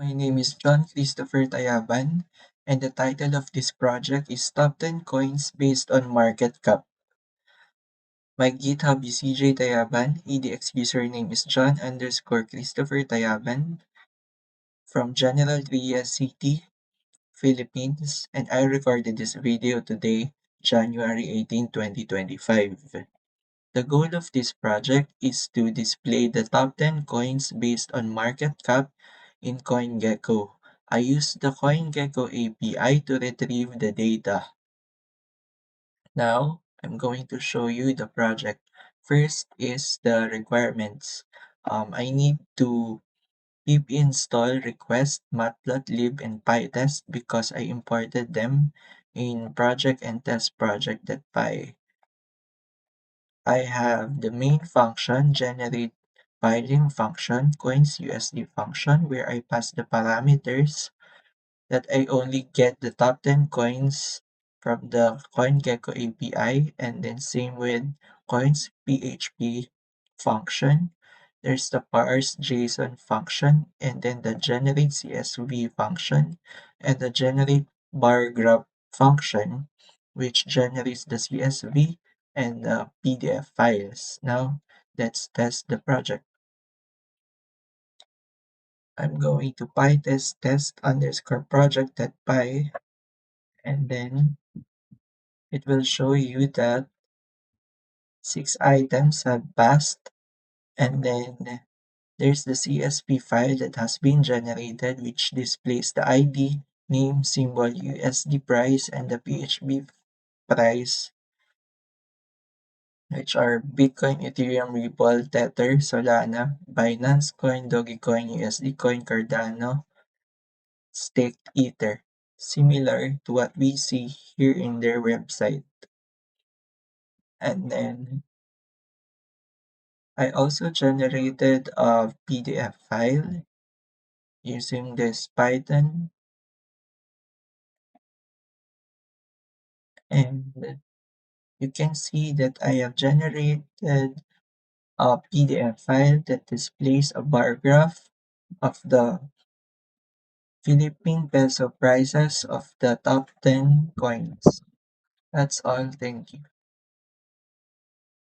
My name is John Christopher Tayaban, and the title of this project is Top 10 Coins Based on Market Cap. My GitHub is CJ Tayaban, ADX username is John underscore Christopher Tayaban from General Trias City, Philippines, and I recorded this video today, January 18, 2025. The goal of this project is to display the top 10 coins based on market cap in CoinGecko. I use the CoinGecko API to retrieve the data. Now, I'm going to show you the project. First is the requirements. I need to pip install request matplotlib and pytest because I imported them in project and test project.py. I have the main function generate filing function coinsUSD function where I pass the parameters that I only get the top 10 coins from the CoinGecko API, and then same with coins PHP function. There's the parse JSON function, and then the generate CSV function, and the generate bar graph function, which generates the CSV and the PDF files. Now, let's test the project. I'm going to pytest test underscore project.py, and then it will show you that 6 items have passed, and then there's the CSV file that has been generated, which displays the ID, name, symbol, USD price, and the PHP price, which are Bitcoin, Ethereum, Ripple, Tether, Solana, Binance Coin, Dogecoin, USD Coin, Cardano, Staked Ether, similar to what we see here in their website. And then I also generated a PDF file using this Python, and you can see that I have generated a PDF file that displays a bar graph of the Philippine peso prices of the top 10 coins. That's all. Thank you.